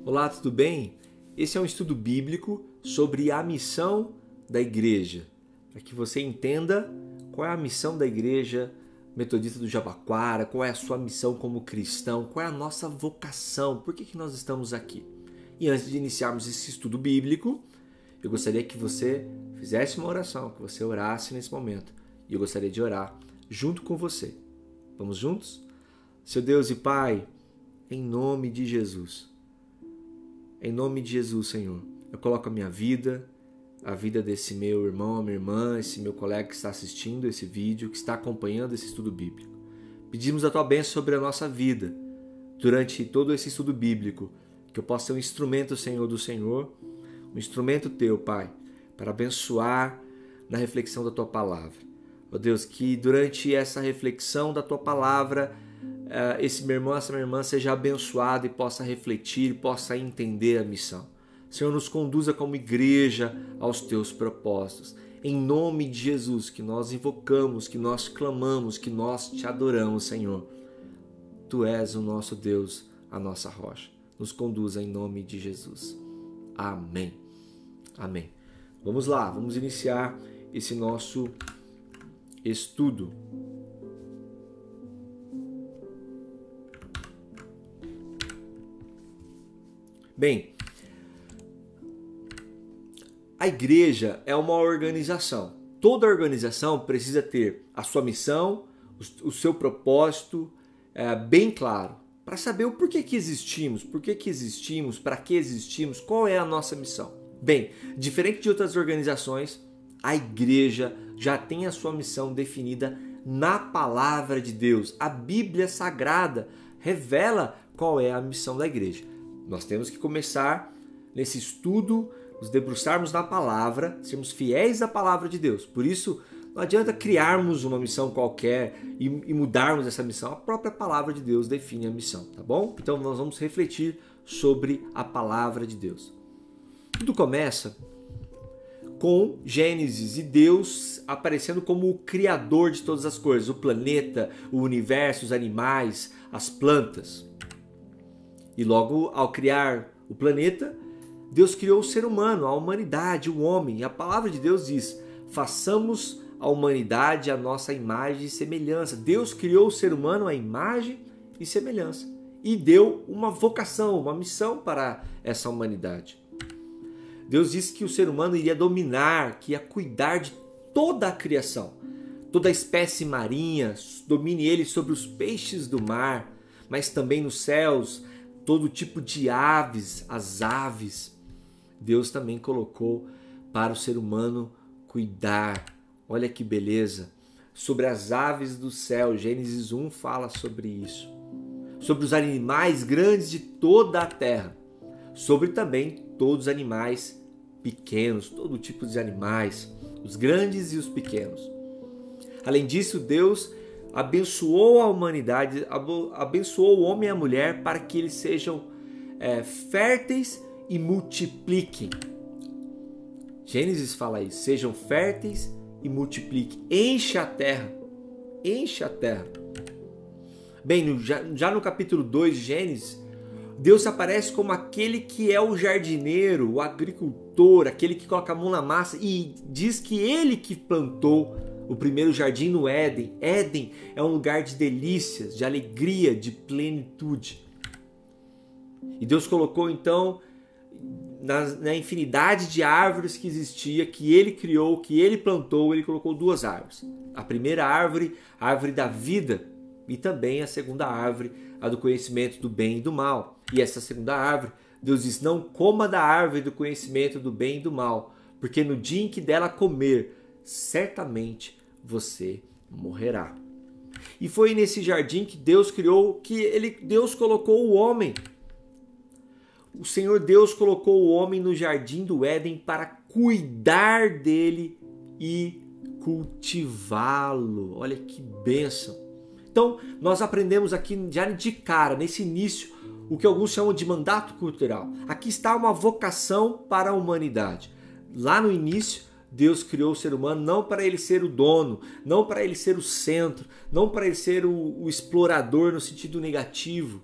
Olá, tudo bem? Esse é um estudo bíblico sobre a missão da igreja, para que você entenda qual é a missão da igreja metodista do Jabaquara, qual é a sua missão como cristão, qual é a nossa vocação, por que nós estamos aqui. E antes de iniciarmos esse estudo bíblico, eu gostaria que você fizesse uma oração, que você orasse nesse momento. E eu gostaria de orar junto com você. Vamos juntos? Seu Deus e Pai, em nome de Jesus. Em nome de Jesus, Senhor, eu coloco a minha vida, a vida desse meu irmão, a minha irmã, esse meu colega que está assistindo esse vídeo, que está acompanhando esse estudo bíblico. Pedimos a Tua bênção sobre a nossa vida durante todo esse estudo bíblico, que eu possa ser um instrumento, Senhor, do Senhor, um instrumento Teu, Pai, para abençoar na reflexão da Tua palavra. Ó Deus, que durante essa reflexão da Tua palavra, esse meu irmão, essa minha irmã seja abençoado e possa refletir, possa entender a missão. Senhor, nos conduza como igreja aos Teus propósitos. Em nome de Jesus, que nós invocamos, que nós clamamos, que nós Te adoramos, Senhor. Tu és o nosso Deus, a nossa rocha. Nos conduza em nome de Jesus. Amém. Amém. Vamos lá, vamos iniciar esse nosso estudo. Bem, a igreja é uma organização. Toda organização precisa ter a sua missão, o seu propósito bem claro, para saber o porquê que existimos, para que existimos, qual é a nossa missão. Bem, diferente de outras organizações, a igreja já tem a sua missão definida na palavra de Deus. A Bíblia Sagrada revela qual é a missão da igreja. Nós temos que começar nesse estudo, nos debruçarmos na palavra, sermos fiéis à palavra de Deus. Por isso, não adianta criarmos uma missão qualquer e mudarmos essa missão. A própria palavra de Deus define a missão, tá bom? Então nós vamos refletir sobre a palavra de Deus. Tudo começa com Gênesis e Deus aparecendo como o criador de todas as coisas, o planeta, o universo, os animais, as plantas. E logo ao criar o planeta, Deus criou o ser humano, a humanidade, o homem. E a palavra de Deus diz: façamos a humanidade a nossa imagem e semelhança. Deus criou o ser humano à imagem e semelhança. E deu uma vocação, uma missão para essa humanidade. Deus disse que o ser humano iria dominar, que ia cuidar de toda a criação. Toda a espécie marinha, domine ele sobre os peixes do mar, mas também nos céus, todo tipo de aves, as aves. Deus também colocou para o ser humano cuidar. Olha que beleza. Sobre as aves do céu, Gênesis 1 fala sobre isso. Sobre os animais grandes de toda a terra. Sobre também todos os animais pequenos, todo tipo de animais, os grandes e os pequenos. Além disso, Deus abençoou a humanidade, abençoou o homem e a mulher para que eles sejam férteis e multipliquem. Gênesis fala isso, sejam férteis e multipliquem, enche a terra, enche a terra. Bem, já no capítulo 2 de Gênesis, Deus se aparece como aquele que é o jardineiro, o agricultor, aquele que coloca a mão na massa e diz que ele que plantou o primeiro jardim no Éden. Éden é um lugar de delícias, de alegria, de plenitude. E Deus colocou então na infinidade de árvores que existia, que Ele criou, que Ele plantou, Ele colocou duas árvores. A primeira árvore, a árvore da vida, e também a segunda árvore, a do conhecimento do bem e do mal. E essa segunda árvore, Deus diz: não coma da árvore do conhecimento do bem e do mal, porque no dia em que dela comer, certamente você morrerá. E foi nesse jardim que Deus criou, Deus colocou o homem. O Senhor Deus colocou o homem no jardim do Éden para cuidar dele e cultivá-lo. Olha que bênção. Então, nós aprendemos aqui já de cara, nesse início, o que alguns chamam de mandato cultural. Aqui está uma vocação para a humanidade. Lá no início, Deus criou o ser humano não para ele ser o dono, não para ele ser o centro, não para ele ser o explorador no sentido negativo,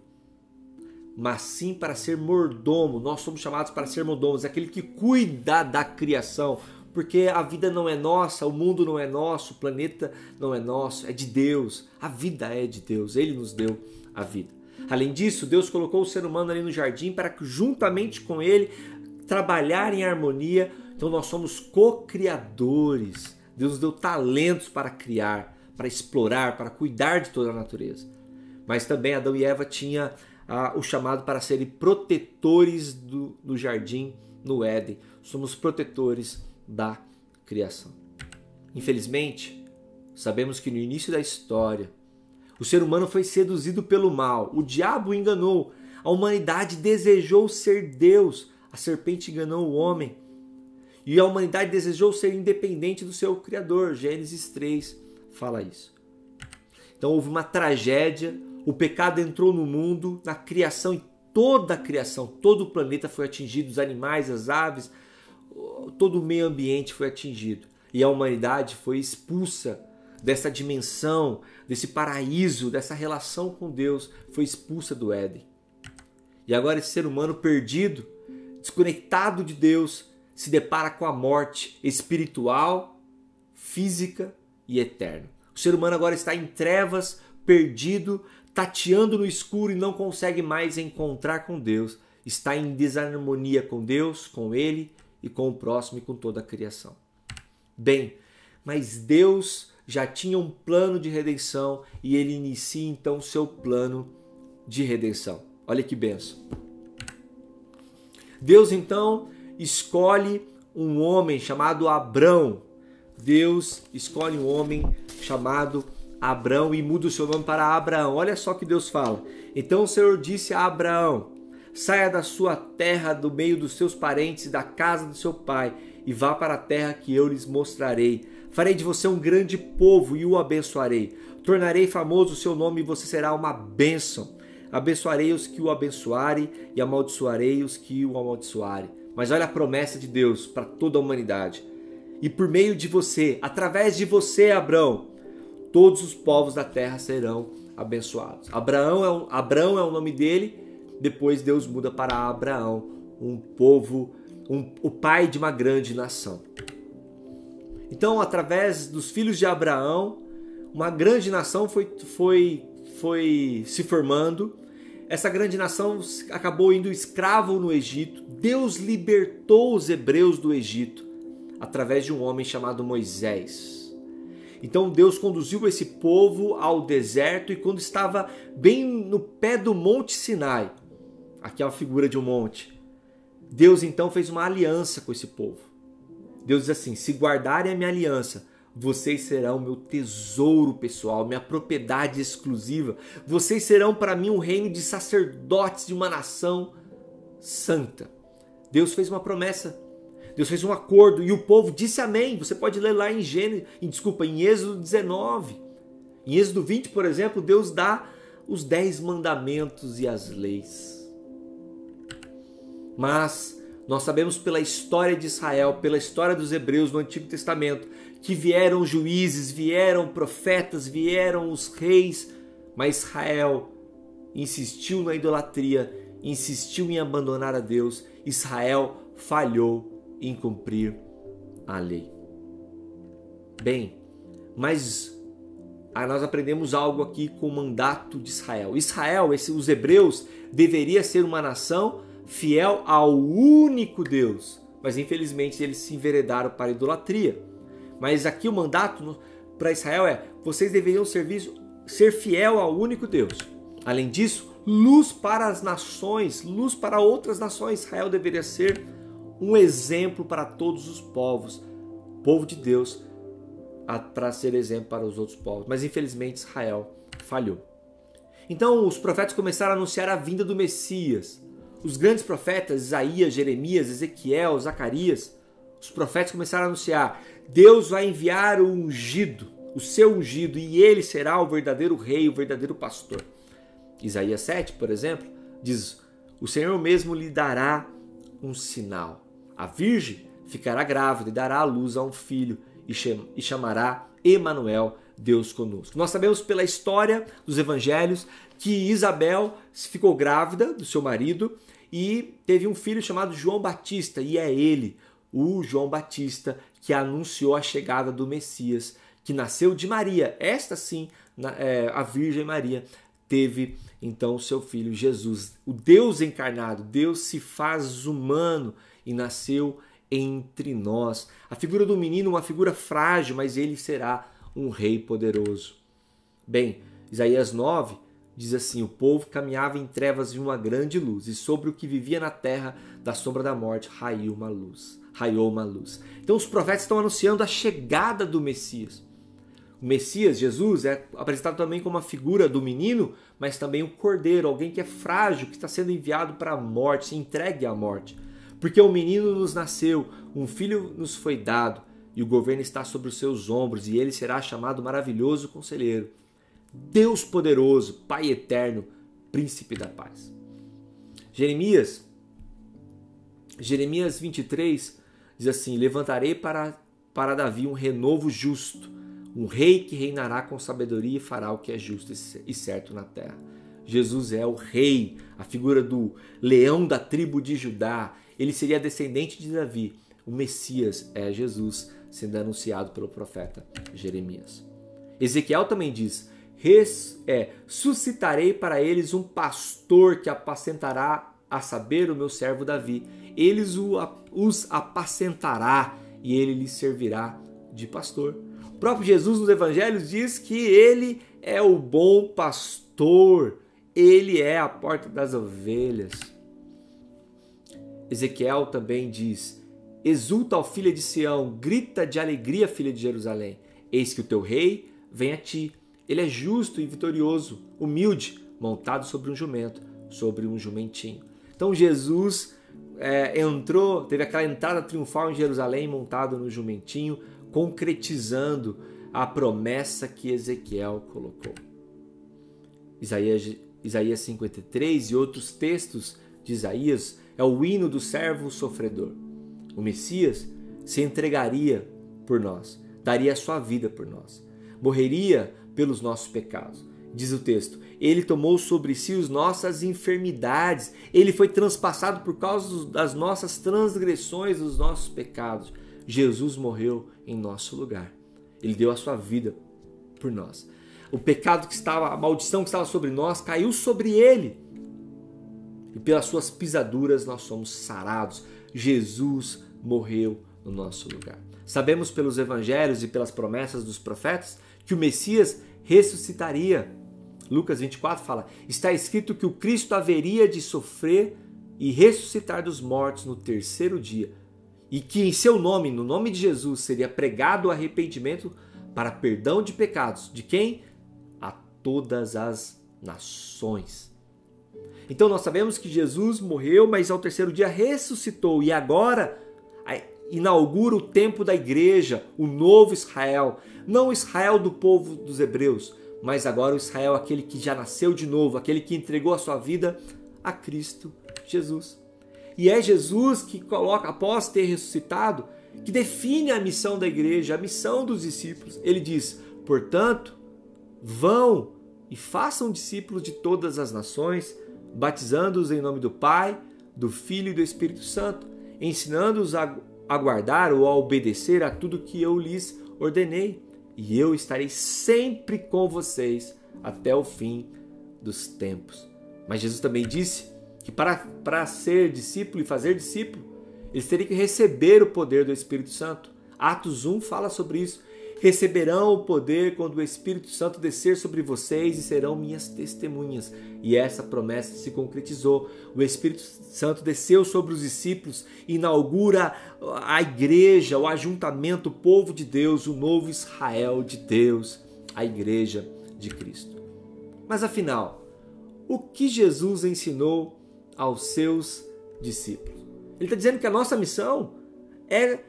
mas sim para ser mordomo. Nós somos chamados para ser mordomos, aquele que cuida da criação, porque a vida não é nossa, o mundo não é nosso, o planeta não é nosso, é de Deus. A vida é de Deus, Ele nos deu a vida. Além disso, Deus colocou o ser humano ali no jardim para que juntamente com Ele trabalhar em harmonia. Então nós somos co-criadores. Deus nos deu talentos para criar, para explorar, para cuidar de toda a natureza. Mas também Adão e Eva tinham o chamado para serem protetores do jardim no Éden. Somos protetores da criação. Infelizmente, sabemos que no início da história, o ser humano foi seduzido pelo mal. O diabo o enganou. A humanidade desejou ser Deus. A serpente enganou o homem. E a humanidade desejou ser independente do seu Criador. Gênesis 3 fala isso. Então houve uma tragédia. O pecado entrou no mundo, na criação, e toda a criação, todo o planeta foi atingido. Os animais, as aves, todo o meio ambiente foi atingido. E a humanidade foi expulsa dessa dimensão, desse paraíso, dessa relação com Deus, foi expulsa do Éden. E agora esse ser humano perdido, desconectado de Deus, se depara com a morte espiritual, física e eterna. O ser humano agora está em trevas, perdido, tateando no escuro e não consegue mais encontrar com Deus. Está em desarmonia com Deus, com Ele e com o próximo e com toda a criação. Bem, mas Deus já tinha um plano de redenção e Ele inicia então o seu plano de redenção. Olha que bênção. Deus então escolhe um homem chamado Abrão. Deus escolhe um homem chamado Abrão e muda o seu nome para Abraão. Olha só que Deus fala. Então o Senhor disse a Abraão: saia da sua terra, do meio dos seus parentes, da casa do seu pai, e vá para a terra que eu lhes mostrarei. Farei de você um grande povo e o abençoarei. Tornarei famoso o seu nome e você será uma bênção. Abençoarei os que o abençoarem e amaldiçoarei os que o amaldiçoarem. Mas olha a promessa de Deus para toda a humanidade. E por meio de você, através de você, Abrão, todos os povos da terra serão abençoados. Abrão é o nome dele. Depois Deus muda para Abraão, um povo, o pai de uma grande nação. Então, através dos filhos de Abraão, uma grande nação foi se formando. Essa grande nação acabou indo escravo no Egito. Deus libertou os hebreus do Egito através de um homem chamado Moisés. Então Deus conduziu esse povo ao deserto e quando estava bem no pé do Monte Sinai, aqui é uma figura de um monte, Deus então fez uma aliança com esse povo. Deus diz assim: se guardarem a minha aliança, vocês serão meu tesouro pessoal, minha propriedade exclusiva. Vocês serão para mim um reino de sacerdotes de uma nação santa. Deus fez uma promessa. Deus fez um acordo e o povo disse amém. Você pode ler lá em Êxodo 19. Em Êxodo 20, por exemplo, Deus dá os 10 mandamentos e as leis. Mas nós sabemos pela história de Israel, pela história dos hebreus no Antigo Testamento, que vieram juízes, vieram profetas, vieram os reis, mas Israel insistiu na idolatria, insistiu em abandonar a Deus. Israel falhou em cumprir a lei. Bem, mas nós aprendemos algo aqui com o mandato de Israel. Israel, os hebreus, deveria ser uma nação fiel ao único Deus, mas infelizmente eles se enveredaram para a idolatria. Mas aqui o mandato para Israel é: vocês deveriam ser fiel ao único Deus. Além disso, luz para as nações, luz para outras nações. Israel deveria ser um exemplo para todos os povos, povo de Deus, para ser exemplo para os outros povos. Mas infelizmente Israel falhou. Então os profetas começaram a anunciar a vinda do Messias. Os grandes profetas, Isaías, Jeremias, Ezequiel, Zacarias, os profetas começaram a anunciar: Deus vai enviar o ungido, o seu ungido, e ele será o verdadeiro rei, o verdadeiro pastor. Isaías 7, por exemplo, diz: o Senhor mesmo lhe dará um sinal. A virgem ficará grávida e dará à luz a um filho e chamará Emanuel. Deus conosco. Nós sabemos pela história dos evangelhos que Isabel ficou grávida do seu marido e teve um filho chamado João Batista, e é ele, o João Batista, que anunciou a chegada do Messias, que nasceu de Maria. Esta sim, a Virgem Maria, teve então o seu filho Jesus, o Deus encarnado. Deus se faz humano e nasceu entre nós. A figura do menino, uma figura frágil, mas ele será um rei poderoso. Bem, Isaías 9 diz assim: o povo caminhava em trevas e uma grande luz, e sobre o que vivia na terra da sombra da morte raiou uma luz. Então os profetas estão anunciando a chegada do Messias. O Messias, Jesus, é apresentado também como uma figura do menino, mas também o cordeiro, alguém que é frágil, que está sendo enviado para a morte, se entregue à morte. Porque um menino nos nasceu, um filho nos foi dado, e o governo está sobre os seus ombros, e ele será chamado Maravilhoso Conselheiro, Deus Poderoso, Pai Eterno, Príncipe da Paz. Jeremias 23 diz assim: levantarei para Davi um renovo justo, um rei que reinará com sabedoria e fará o que é justo e certo na terra. Jesus é o rei, a figura do leão da tribo de Judá. Ele seria descendente de Davi. O Messias é Jesus, sendo anunciado pelo profeta Jeremias. Ezequiel também diz: suscitarei para eles um pastor que apacentará, a saber, o meu servo Davi. Eles os apacentará e ele lhes servirá de pastor. O próprio Jesus nos evangelhos diz que ele é o bom pastor, ele é a porta das ovelhas. Ezequiel também diz: exulta, ó filha de Sião, grita de alegria, filha de Jerusalém. Eis que o teu rei vem a ti. Ele é justo e vitorioso, humilde, montado sobre um jumento, sobre um jumentinho. Então Jesus teve aquela entrada triunfal em Jerusalém, montado no jumentinho, concretizando a promessa que Ezequiel colocou. Isaías 53 e outros textos de Isaías é o hino do servo sofredor. O Messias se entregaria por nós, daria a sua vida por nós, morreria pelos nossos pecados. Diz o texto: ele tomou sobre si as nossas enfermidades, ele foi transpassado por causa das nossas transgressões, dos nossos pecados. Jesus morreu em nosso lugar. Ele deu a sua vida por nós. O pecado que estava, a maldição que estava sobre nós, caiu sobre ele. E pelas suas pisaduras nós somos sarados. Jesus morreu no nosso lugar. Sabemos pelos evangelhos e pelas promessas dos profetas que o Messias ressuscitaria. Lucas 24 fala: está escrito que o Cristo haveria de sofrer e ressuscitar dos mortos no terceiro dia, e que em seu nome, no nome de Jesus, seria pregado o arrependimento para perdão de pecados. De quem? A todas as nações. Então nós sabemos que Jesus morreu, mas ao terceiro dia ressuscitou, e agora inaugura o tempo da igreja, o novo Israel. Não o Israel do povo dos hebreus, mas agora o Israel, aquele que já nasceu de novo, aquele que entregou a sua vida a Cristo Jesus. E é Jesus que coloca, após ter ressuscitado, que define a missão da igreja, a missão dos discípulos. Ele diz: portanto, vão e façam discípulos de todas as nações, batizando-os em nome do Pai, do Filho e do Espírito Santo, ensinando-os a guardar ou a obedecer a tudo que eu lhes ordenei. E eu estarei sempre com vocês até o fim dos tempos. Mas Jesus também disse que para ser discípulo e fazer discípulo, eles teriam que receber o poder do Espírito Santo. Atos 1 fala sobre isso. Receberão o poder quando o Espírito Santo descer sobre vocês e serão minhas testemunhas. E essa promessa se concretizou. O Espírito Santo desceu sobre os discípulos, inaugura a igreja, o ajuntamento, o povo de Deus, o novo Israel de Deus, a igreja de Cristo. Mas afinal, o que Jesus ensinou aos seus discípulos? Ele está dizendo que a nossa missão é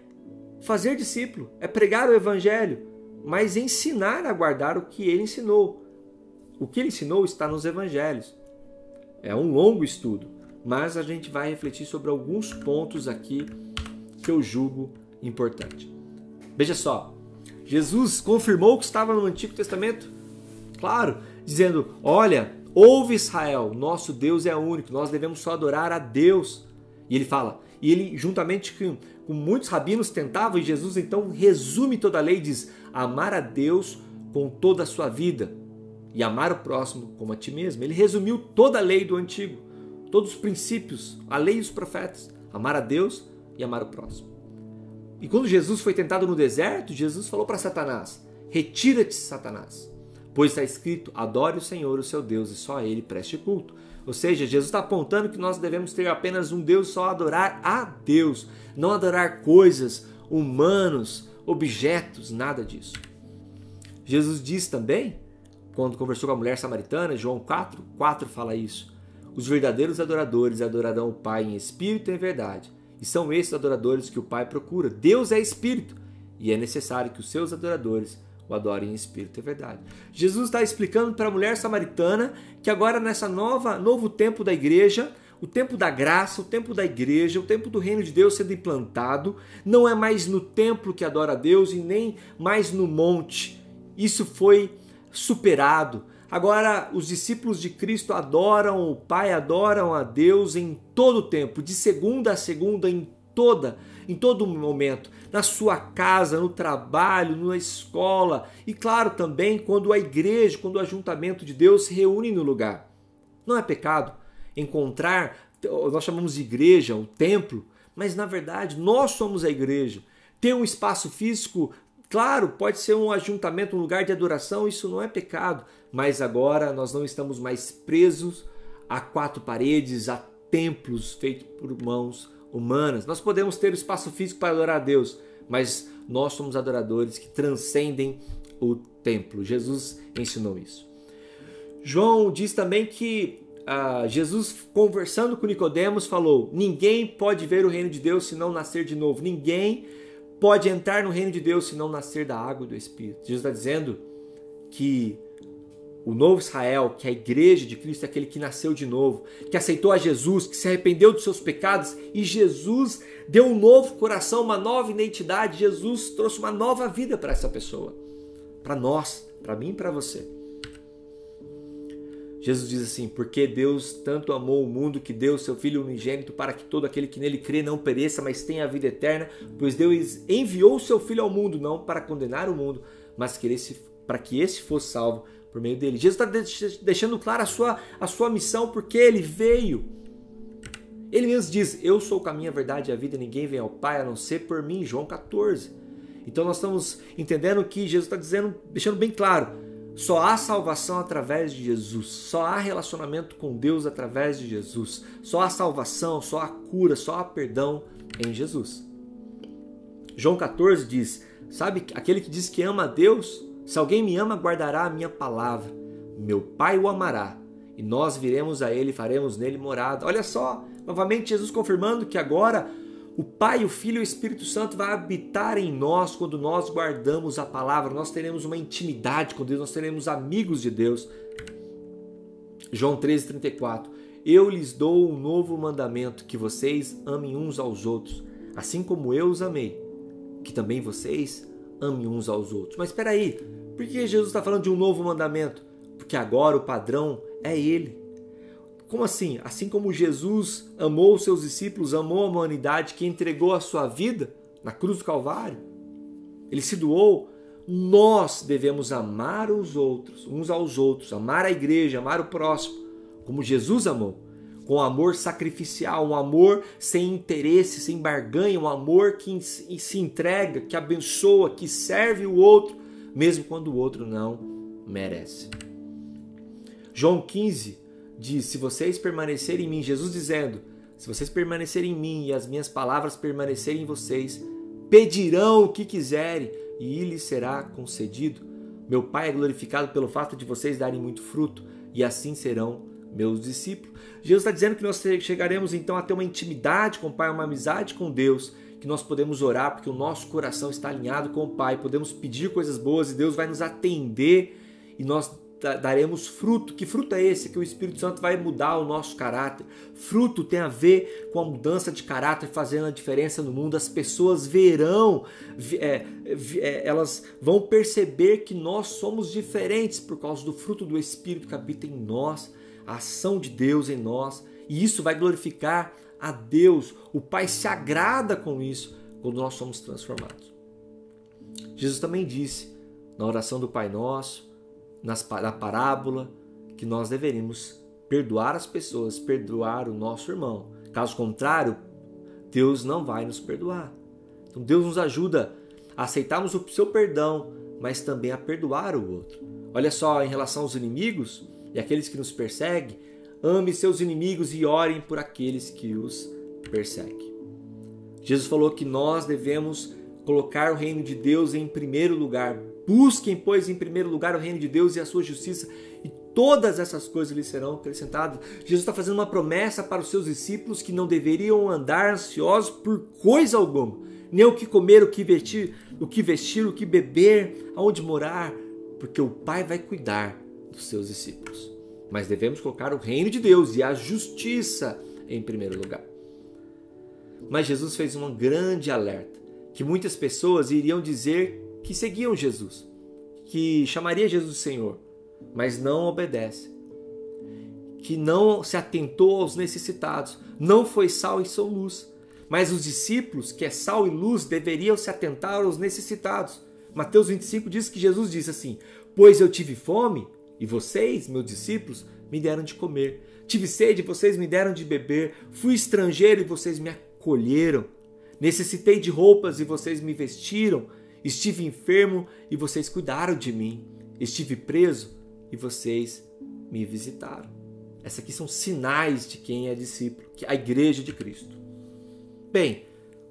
fazer discípulo, é pregar o evangelho, mas ensinar a guardar o que ele ensinou. O que ele ensinou está nos evangelhos. É um longo estudo, mas a gente vai refletir sobre alguns pontos aqui que eu julgo importante. Veja só, Jesus confirmou o que estava no Antigo Testamento, claro, dizendo, olha, ouve Israel, nosso Deus é único, nós devemos só adorar a Deus. E ele fala, e ele juntamente com muitos rabinos tentavam, e Jesus então resume toda a lei e diz, amar a Deus com toda a sua vida e amar o próximo como a ti mesmo. Ele resumiu toda a lei do Antigo, todos os princípios, a lei e os profetas, amar a Deus e amar o próximo. E quando Jesus foi tentado no deserto, Jesus falou para Satanás, retira-te, Satanás, pois está escrito, adore o Senhor, o seu Deus, e só a Ele preste culto. Ou seja, Jesus está apontando que nós devemos ter apenas um Deus, só adorar a Deus, não adorar coisas, humanos, objetos, nada disso. Jesus diz também, quando conversou com a mulher samaritana, João 4 fala isso, os verdadeiros adoradores adorarão o Pai em espírito e em verdade, e são esses adoradores que o Pai procura. Deus é espírito, e é necessário que os seus adoradores o adorem em espírito e verdade. Jesus está explicando para a mulher samaritana que agora nessa novo tempo da igreja, o tempo da graça, o tempo da igreja, o tempo do reino de Deus sendo implantado, não é mais no templo que adora a Deus e nem mais no monte. Isso foi superado. Agora os discípulos de Cristo adoram o Pai, adoram a Deus em todo o tempo, de segunda a segunda, em todo momento, na sua casa, no trabalho, na escola e claro também quando a igreja, quando o ajuntamento de Deus se reúne no lugar. Não é pecado encontrar, nós chamamos de igreja, o templo, mas na verdade nós somos a igreja. Ter um espaço físico, claro, pode ser um ajuntamento, um lugar de adoração, isso não é pecado, mas agora nós não estamos mais presos a quatro paredes, a templos feitos por mãos humanas. Nós podemos ter o espaço físico para adorar a Deus, mas nós somos adoradores que transcendem o templo. Jesus ensinou isso. João diz também que Jesus, conversando com Nicodemos, falou, ninguém pode ver o reino de Deus se não nascer de novo. Ninguém pode entrar no reino de Deus se não nascer da água e do Espírito. Jesus está dizendo que o novo Israel, que a igreja de Cristo é aquele que nasceu de novo, que aceitou a Jesus, que se arrependeu dos seus pecados e Jesus deu um novo coração, uma nova identidade. Jesus trouxe uma nova vida para essa pessoa, para nós, para mim e para você. Jesus diz assim, porque Deus tanto amou o mundo que deu o seu Filho unigênito para que todo aquele que nele crê não pereça, mas tenha a vida eterna, pois Deus enviou o seu Filho ao mundo, não para condenar o mundo, mas para que esse fosse salvo por meio dele. Jesus está deixando clara a sua missão, porque ele veio. Ele mesmo diz, eu sou o caminho, a verdade e a vida, ninguém vem ao Pai a não ser por mim, João 14. Então nós estamos entendendo que Jesus está dizendo, deixando bem claro, só há salvação através de Jesus, só há relacionamento com Deus através de Jesus, só há salvação, só há cura, só há perdão em Jesus. João 14 diz, sabe, aquele que diz que ama a Deus, se alguém me ama, guardará a minha palavra. Meu Pai o amará, e nós viremos a ele e faremos nele morada. Olha só, novamente Jesus confirmando que agora o Pai, o Filho e o Espírito Santo vai habitar em nós quando nós guardamos a palavra. Nós teremos uma intimidade com Deus, nós seremos amigos de Deus. João 13:34. Eu lhes dou um novo mandamento, que vocês amem uns aos outros, assim como eu os amei, que também vocês amem uns aos outros. Mas espera aí, por que Jesus está falando de um novo mandamento? Porque agora o padrão é Ele. Como assim? Assim como Jesus amou os seus discípulos, amou a humanidade, que entregou a sua vida na cruz do Calvário, Ele se doou, nós devemos amar os outros, uns aos outros, amar a igreja, amar o próximo, como Jesus amou, com amor sacrificial, um amor sem interesse, sem barganha, um amor que se entrega, que abençoa, que serve o outro, mesmo quando o outro não merece. João 15 diz, se vocês permanecerem em mim, Jesus dizendo, se vocês permanecerem em mim e as minhas palavras permanecerem em vocês, pedirão o que quiserem e lhes será concedido. Meu Pai é glorificado pelo fato de vocês darem muito fruto e assim serão meus discípulos. Jesus está dizendo que nós chegaremos então a ter uma intimidade com o Pai, uma amizade com Deus, que nós podemos orar porque o nosso coração está alinhado com o Pai, podemos pedir coisas boas e Deus vai nos atender e nós daremos fruto. Que fruto é esse? Que o Espírito Santo vai mudar o nosso caráter. Fruto tem a ver com a mudança de caráter, fazendo a diferença no mundo. As pessoas verão, elas vão perceber que nós somos diferentes por causa do fruto do Espírito que habita em nós, a ação de Deus em nós. E isso vai glorificar a Deus. O Pai se agrada com isso quando nós somos transformados. Jesus também disse na oração do Pai Nosso, na parábola, que nós deveríamos perdoar as pessoas, perdoar o nosso irmão. Caso contrário, Deus não vai nos perdoar. Então Deus nos ajuda a aceitarmos o seu perdão, mas também a perdoar o outro. Olha só, em relação aos inimigos e aqueles que nos perseguem, ame seus inimigos e orem por aqueles que os perseguem. Jesus falou que nós devemos colocar o reino de Deus em primeiro lugar. Busquem, pois, em primeiro lugar o reino de Deus e a sua justiça, e todas essas coisas lhes serão acrescentadas. Jesus está fazendo uma promessa para os seus discípulos que não deveriam andar ansiosos por coisa alguma, nem o que comer, o que vestir, o que beber, aonde morar, porque o Pai vai cuidar dos seus discípulos. Mas devemos colocar o reino de Deus e a justiça em primeiro lugar. Mas Jesus fez um grande alerta, que muitas pessoas iriam dizer que seguiam Jesus, que chamaria Jesus de Senhor, mas não obedece, que não se atentou aos necessitados, não foi sal e são luz. Mas os discípulos, que é sal e luz, deveriam se atentar aos necessitados. Mateus 25 diz que Jesus disse assim: pois eu tive fome, e vocês, meus discípulos, me deram de comer. Tive sede, e vocês me deram de beber. Fui estrangeiro, e vocês me acolheram. Necessitei de roupas, e vocês me vestiram. Estive enfermo, e vocês cuidaram de mim. Estive preso, e vocês me visitaram. Esses aqui são sinais de quem é discípulo, que é a igreja de Cristo. Bem,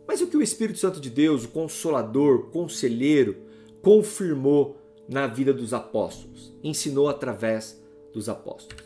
mas o que o Espírito Santo de Deus, o Consolador, o Conselheiro, confirmou na vida dos apóstolos, ensinou através dos apóstolos?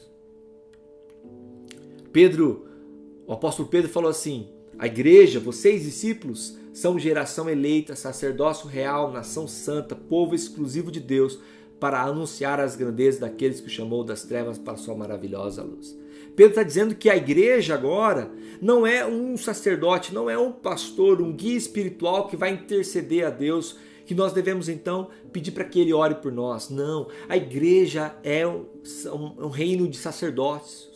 O apóstolo Pedro falou assim: a igreja, vocês discípulos, são geração eleita, sacerdócio real, nação santa, povo exclusivo de Deus, para anunciar as grandezas daqueles que o chamou das trevas para a sua maravilhosa luz. Pedro está dizendo que a igreja agora não é um sacerdote, não é um pastor, um guia espiritual que vai interceder a Deus, que nós devemos então pedir para que ele ore por nós. Não, a igreja é um reino de sacerdotes.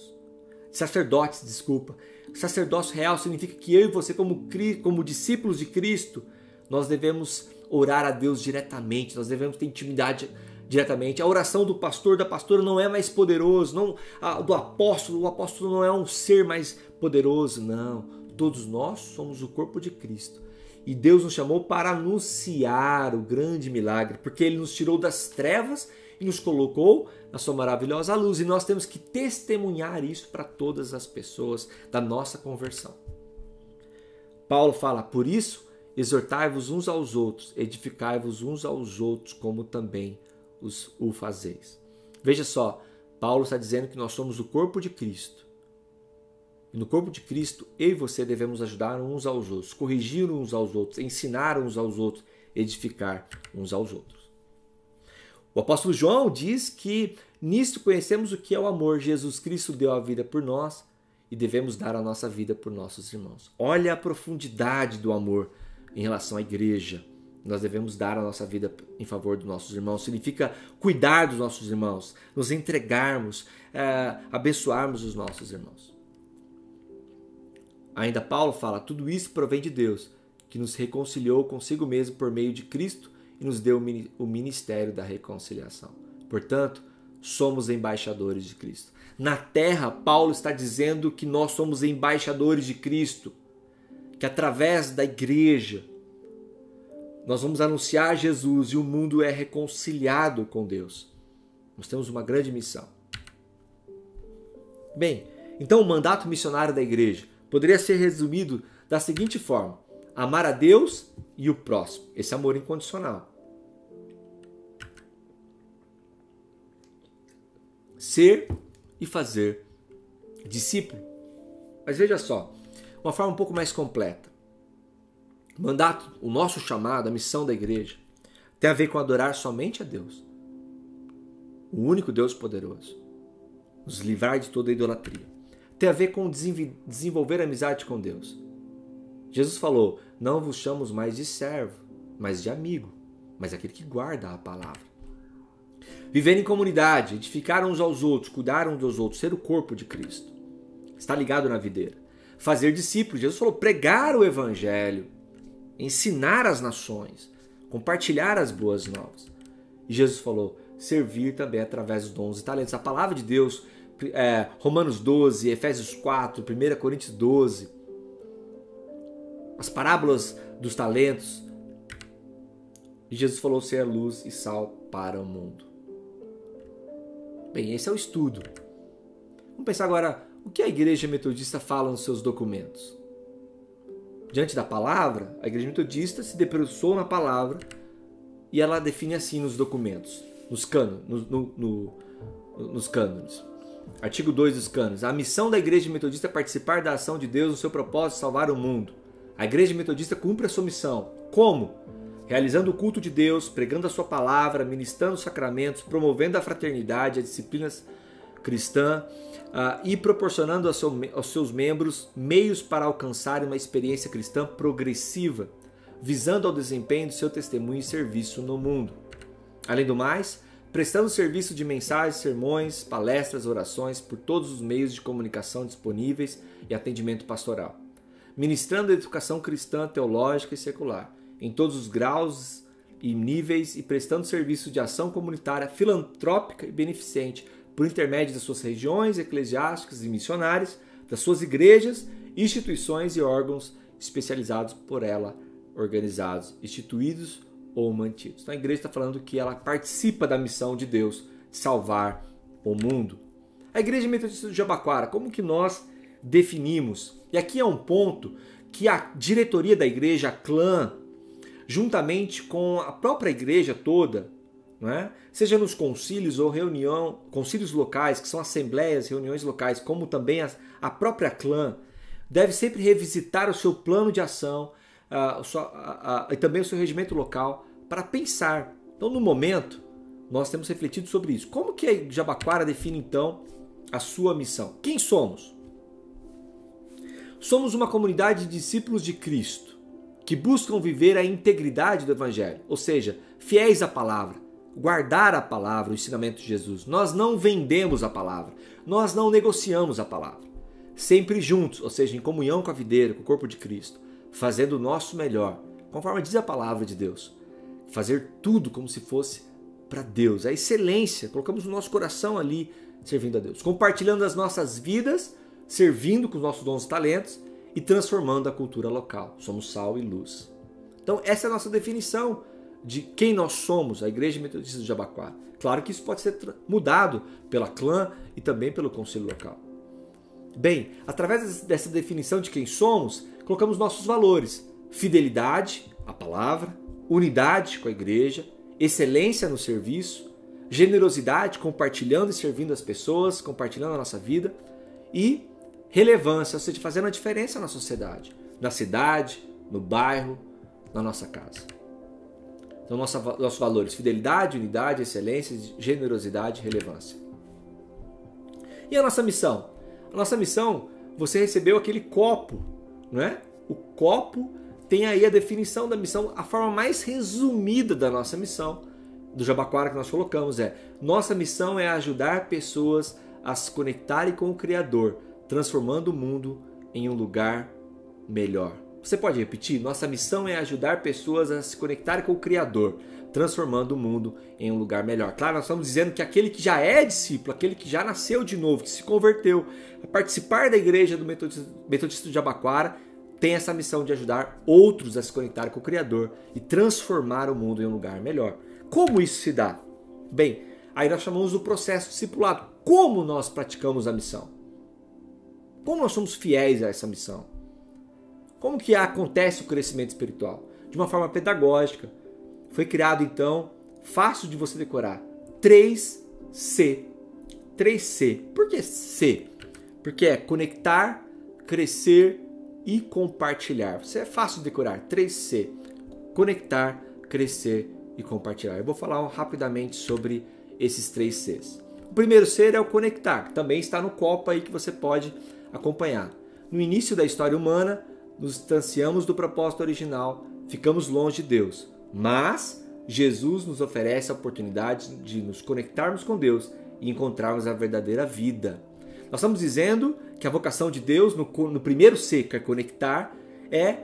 Sacerdócio real significa que eu e você, como discípulos de Cristo, nós devemos orar a Deus diretamente, nós devemos ter intimidade diretamente. A oração do pastor, da pastora não é mais poderoso, o apóstolo não é um ser mais poderoso, não. Todos nós somos o corpo de Cristo. E Deus nos chamou para anunciar o grande milagre, porque Ele nos tirou das trevas e nos colocou na sua maravilhosa luz. E nós temos que testemunhar isso para todas as pessoas da nossa conversão. Paulo fala: por isso, exortai-vos uns aos outros, edificai-vos uns aos outros, como também o fazeis. Veja só, Paulo está dizendo que nós somos o corpo de Cristo. E no corpo de Cristo, eu e você devemos ajudar uns aos outros, corrigir uns aos outros, ensinar uns aos outros, edificar uns aos outros. O apóstolo João diz que nisto conhecemos o que é o amor. Jesus Cristo deu a vida por nós e devemos dar a nossa vida por nossos irmãos. Olha a profundidade do amor em relação à igreja. Nós devemos dar a nossa vida em favor dos nossos irmãos. Significa cuidar dos nossos irmãos, nos entregarmos, abençoarmos os nossos irmãos. Ainda Paulo fala: tudo isso provém de Deus, que nos reconciliou consigo mesmo por meio de Cristo e nos deu o ministério da reconciliação. Portanto, somos embaixadores de Cristo. Na terra, Paulo está dizendo que nós somos embaixadores de Cristo, que através da igreja nós vamos anunciar Jesus e o mundo é reconciliado com Deus. Nós temos uma grande missão. Bem, então o mandato missionário da igreja poderia ser resumido da seguinte forma: amar a Deus e o próximo. Esse amor incondicional. Ser e fazer discípulo. Mas veja só, uma forma um pouco mais completa. O mandato, o nosso chamado, a missão da igreja, tem a ver com adorar somente a Deus. o único Deus poderoso, nos livrar de toda a idolatria. Tem a ver com desenvolver amizade com Deus. Jesus falou, não vos chamo mais de servo, mas de amigo, mas aquele que guarda a palavra. Viver em comunidade, edificar uns aos outros, cuidar uns dos outros, ser o corpo de Cristo. Está ligado na videira. Fazer discípulos. Jesus falou, pregar o evangelho, ensinar as nações, compartilhar as boas novas. E Jesus falou, servir também através dos dons e talentos. A palavra de Deus, Romanos 12, Efésios 4, 1 Coríntios 12, as parábolas dos talentos. E Jesus falou ser luz e sal para o mundo. Bem, esse é o estudo. Vamos pensar agora, o que a Igreja Metodista fala nos seus documentos? Diante da palavra, a Igreja Metodista se debruçou na palavra e ela define assim nos documentos, nos cânones. Artigo 2 dos cânones. A missão da Igreja Metodista é participar da ação de Deus no seu propósito de salvar o mundo. A Igreja Metodista cumpre a sua missão. Como? Realizando o culto de Deus, pregando a sua palavra, ministrando os sacramentos, promovendo a fraternidade, a disciplina cristã e proporcionando aos seus membros meios para alcançarem uma experiência cristã progressiva, visando ao desempenho do seu testemunho e serviço no mundo. Além do mais, prestando serviço de mensagens, sermões, palestras, orações por todos os meios de comunicação disponíveis e atendimento pastoral. Ministrando a educação cristã, teológica e secular, em todos os graus e níveis e prestando serviço de ação comunitária, filantrópica e beneficente por intermédio das suas regiões eclesiásticas e missionárias, das suas igrejas, instituições e órgãos especializados por ela, organizados, instituídos ou mantidos. Então a igreja está falando que ela participa da missão de Deus de salvar o mundo. A Igreja Metodista do Jabaquara, como que nós definimos? E aqui é um ponto que a diretoria da igreja, a clã, juntamente com a própria igreja toda, não é? Seja nos concílios ou concílios locais, que são assembleias, reuniões locais, como também a própria clã, deve sempre revisitar o seu plano de ação e também o seu regimento local para pensar. Então, no momento, nós temos refletido sobre isso. Como que a Jabaquara define, então, a sua missão? Quem somos? Somos uma comunidade de discípulos de Cristo, que buscam viver a integridade do Evangelho, ou seja, fiéis à palavra, guardar a palavra, o ensinamento de Jesus. Nós não vendemos a palavra, nós não negociamos a palavra. Sempre juntos, ou seja, em comunhão com a videira, com o corpo de Cristo, fazendo o nosso melhor, conforme diz a palavra de Deus. Fazer tudo como se fosse para Deus, a excelência, colocamos o nosso coração ali servindo a Deus, compartilhando as nossas vidas, servindo com os nossos dons e talentos, e transformando a cultura local. Somos sal e luz. Então essa é a nossa definição de quem nós somos, a Igreja Metodista do Jabaquara. Claro que isso pode ser mudado pela clã e também pelo conselho local. Bem, através dessa definição de quem somos, colocamos nossos valores. Fidelidade à palavra, unidade com a igreja, excelência no serviço, generosidade, compartilhando e servindo as pessoas, compartilhando a nossa vida, e relevância, ou seja, fazendo a diferença na sociedade, na cidade, no bairro, na nossa casa. Então, nossos valores: fidelidade, unidade, excelência, generosidade e relevância. E a nossa missão? A nossa missão, você recebeu aquele copo, não é? O copo tem aí a definição da missão, a forma mais resumida da nossa missão, do Jabaquara que nós colocamos nossa missão é ajudar pessoas a se conectarem com o Criador, transformando o mundo em um lugar melhor. Você pode repetir? Nossa missão é ajudar pessoas a se conectarem com o Criador, transformando o mundo em um lugar melhor. Claro, nós estamos dizendo que aquele que já é discípulo, aquele que já nasceu de novo, que se converteu, a participar da igreja do Metodista do Jabaquara, tem essa missão de ajudar outros a se conectarem com o Criador e transformar o mundo em um lugar melhor. Como isso se dá? Bem, aí nós chamamos do processo discipulado. Como nós praticamos a missão? Como nós somos fiéis a essa missão? Como que acontece o crescimento espiritual? De uma forma pedagógica. Foi criado, então, fácil de você decorar, 3C. 3C. Por que C? Porque é conectar, crescer e compartilhar. Isso é fácil de decorar, 3C. Conectar, crescer e compartilhar. Eu vou falar rapidamente sobre esses 3 Cs. O primeiro ser é o conectar, que também está no copo aí que você pode acompanhar. No início da história humana, nos distanciamos do propósito original, ficamos longe de Deus. Mas Jesus nos oferece a oportunidade de nos conectarmos com Deus e encontrarmos a verdadeira vida. Nós estamos dizendo que a vocação de Deus, no primeiro C, que é conectar, é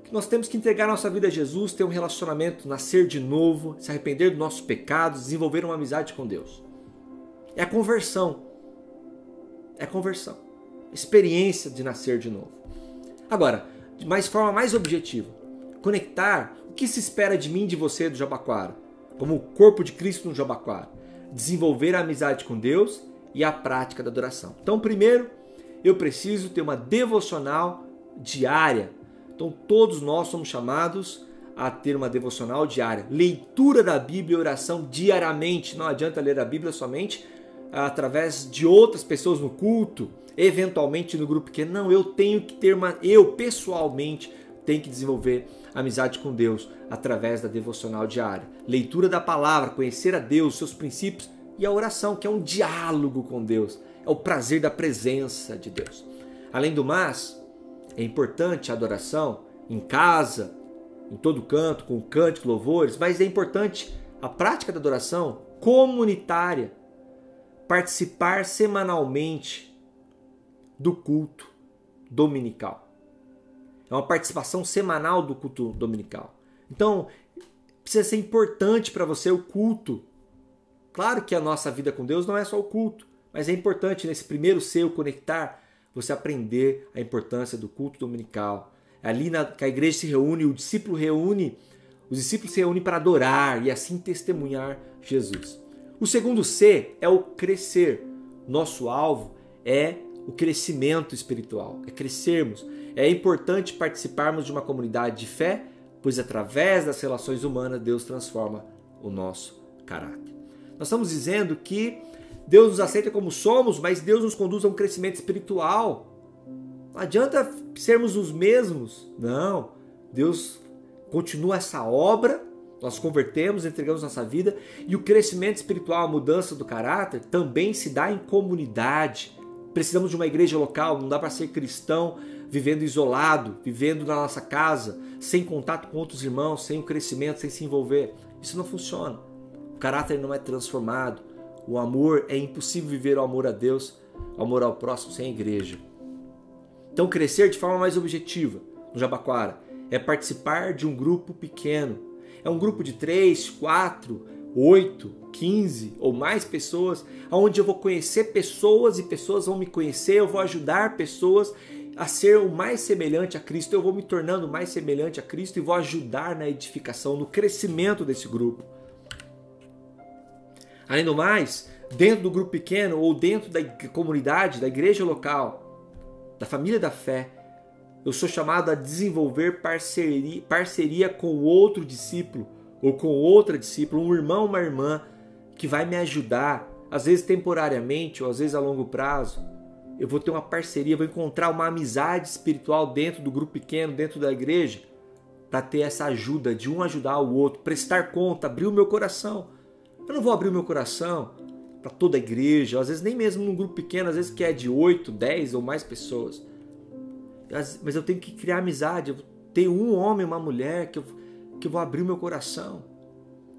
que nós temos que entregar nossa vida a Jesus, ter um relacionamento, nascer de novo, se arrepender dos nossos pecados, desenvolver uma amizade com Deus. É a conversão. É a conversão. Experiência de nascer de novo. Agora, de forma mais objetiva, conectar o que se espera de mim e de você do Jabaquara, como o corpo de Cristo no Jabaquara. Desenvolver a amizade com Deus e a prática da adoração. Então, primeiro, eu preciso ter uma devocional diária. Então, todos nós somos chamados a ter uma devocional diária. Leitura da Bíblia e oração diariamente. Não adianta ler a Bíblia somente através de outras pessoas no culto, eventualmente no grupo pequeno. Não, eu tenho que ter eu pessoalmente tenho que desenvolver amizade com Deus através da devocional diária. Leitura da palavra, conhecer a Deus, seus princípios e a oração, que é um diálogo com Deus. É o prazer da presença de Deus. Além do mais, é importante a adoração em casa, em todo canto, com cânticos, louvores, mas é importante a prática da adoração comunitária. Participar semanalmente do culto dominical. É uma participação semanal do culto dominical. Então, precisa ser importante para você o culto. Claro que a nossa vida com Deus não é só o culto, mas é importante nesse primeiro ser, o conectar, você aprender a importância do culto dominical. É ali que a igreja se reúne, os discípulos se reúnem para adorar e assim testemunhar Jesus. O segundo C é o crescer. Nosso alvo é o crescimento espiritual, é crescermos. É importante participarmos de uma comunidade de fé, pois através das relações humanas Deus transforma o nosso caráter. Nós estamos dizendo que Deus nos aceita como somos, mas Deus nos conduz a um crescimento espiritual. Não adianta sermos os mesmos. Não. Deus continua essa obra, nós convertemos, entregamos nossa vida, e o crescimento espiritual, a mudança do caráter, também se dá em comunidade. Precisamos de uma igreja local, não dá para ser cristão vivendo isolado, vivendo na nossa casa, sem contato com outros irmãos, sem o crescimento, sem se envolver. Isso não funciona. O caráter não é transformado. O amor, é impossível viver o amor a Deus, o amor ao próximo sem a igreja. Então, crescer de forma mais objetiva no Jabaquara é participar de um grupo pequeno. É um grupo de 3, 4, 8, 15 ou mais pessoas, onde eu vou conhecer pessoas e pessoas vão me conhecer, eu vou ajudar pessoas a ser o mais semelhante a Cristo, eu vou me tornando mais semelhante a Cristo e vou ajudar na edificação, no crescimento desse grupo. Além do mais, dentro do grupo pequeno ou dentro da comunidade, da igreja local, da família da fé, eu sou chamado a desenvolver parceria com outro discípulo ou com outra discípula, um irmão, uma irmã, que vai me ajudar, às vezes temporariamente ou às vezes a longo prazo. Eu vou ter uma parceria, vou encontrar uma amizade espiritual dentro do grupo pequeno, dentro da igreja, para ter essa ajuda, de um ajudar o outro, prestar conta, abrir o meu coração. Eu não vou abrir o meu coração para toda a igreja, às vezes nem mesmo num grupo pequeno, às vezes que é de 8, 10 ou mais pessoas. Mas eu tenho que criar amizade, eu tenho um homem, uma mulher que eu vou abrir o meu coração.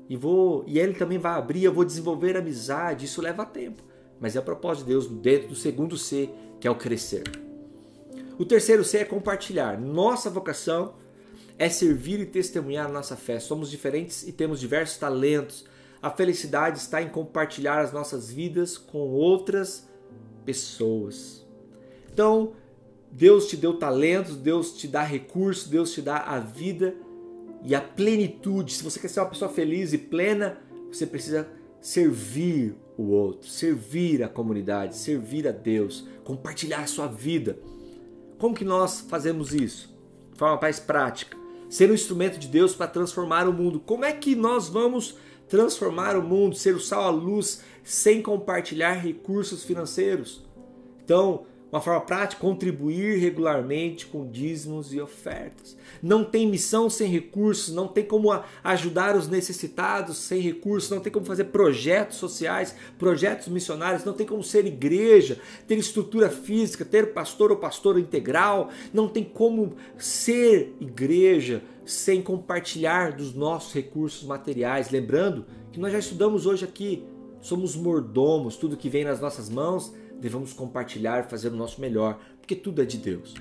E ele também vai abrir, eu vou desenvolver amizade, isso leva tempo. Mas é a propósito de Deus dentro do segundo C, que é o crescer. O terceiro C é compartilhar. Nossa vocação é servir e testemunhar a nossa fé. Somos diferentes e temos diversos talentos. A felicidade está em compartilhar as nossas vidas com outras pessoas. Então, Deus te deu talentos, Deus te dá recursos, Deus te dá a vida e a plenitude. Se você quer ser uma pessoa feliz e plena, você precisa servir o outro, servir a comunidade, servir a Deus, compartilhar a sua vida. Como que nós fazemos isso? De forma mais prática. Ser um instrumento de Deus para transformar o mundo. Como é que nós vamos transformar o mundo, ser o sal à luz, sem compartilhar recursos financeiros? Então, Uma forma prática, contribuir regularmente com dízimos e ofertas. Não tem missão sem recursos, não tem como ajudar os necessitados sem recursos, não tem como fazer projetos sociais, projetos missionários, não tem como ser igreja, ter estrutura física, ter pastor ou pastora integral, não tem como ser igreja sem compartilhar dos nossos recursos materiais. Lembrando que nós já estudamos hoje aqui, somos mordomos, tudo que vem nas nossas mãos devemos compartilhar, fazer o nosso melhor, porque tudo é de Deus.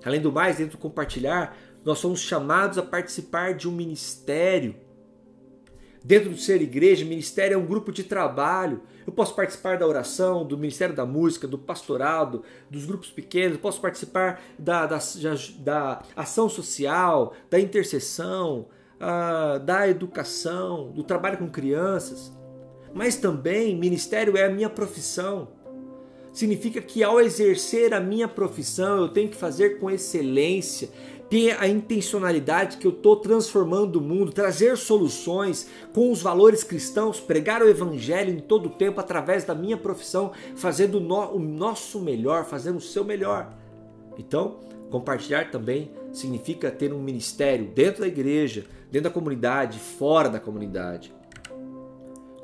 Além do mais, dentro do compartilhar, nós somos chamados a participar de um ministério. Dentro do ser igreja, ministério é um grupo de trabalho. Eu posso participar da oração, do ministério da música, do pastorado, dos grupos pequenos, posso participar da ação social, da intercessão, da educação, do trabalho com crianças. Mas também, ministério é a minha profissão. Significa que ao exercer a minha profissão, eu tenho que fazer com excelência, ter a intencionalidade que eu estou transformando o mundo, trazer soluções com os valores cristãos, pregar o evangelho em todo o tempo através da minha profissão, fazendo o nosso melhor, fazendo o seu melhor. Então, compartilhar também significa ter um ministério dentro da igreja, dentro da comunidade, fora da comunidade.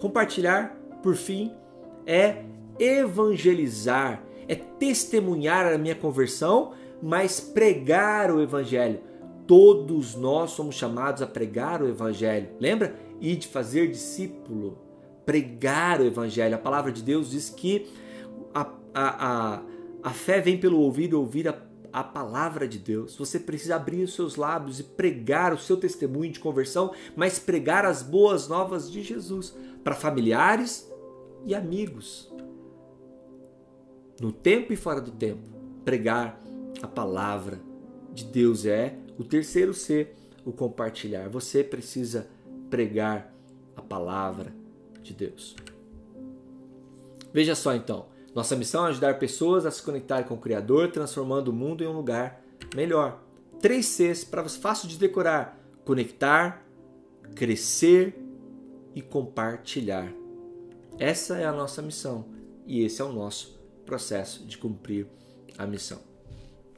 Compartilhar, por fim, é evangelizar, é testemunhar a minha conversão, mas pregar o evangelho. Todos nós somos chamados a pregar o evangelho. Lembra? E de fazer discípulo, pregar o evangelho. A palavra de Deus diz que a fé vem pelo ouvir a palavra de Deus. Você precisa abrir os seus lábios e pregar o seu testemunho de conversão, mas pregar as boas novas de Jesus para familiares e amigos. No tempo e fora do tempo, pregar a palavra de Deus é o terceiro C, o compartilhar. Você precisa pregar a palavra de Deus. Veja só então, nossa missão é ajudar pessoas a se conectarem com o Criador, transformando o mundo em um lugar melhor. 3 Cs para você, fácil de decorar: conectar, crescer e compartilhar. Essa é a nossa missão e esse é o nosso processo de cumprir a missão.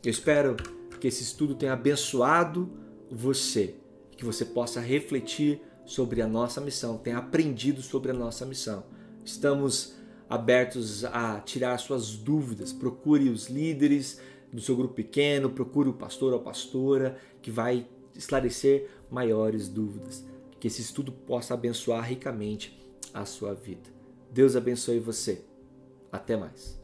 Eu espero que esse estudo tenha abençoado você, que você possa refletir sobre a nossa missão, tenha aprendido sobre a nossa missão. Estamos abertos a tirar suas dúvidas. Procure os líderes do seu grupo pequeno, procure o pastor ou a pastora que vai esclarecer maiores dúvidas. Que esse estudo possa abençoar ricamente a sua vida. Deus abençoe você. Até mais.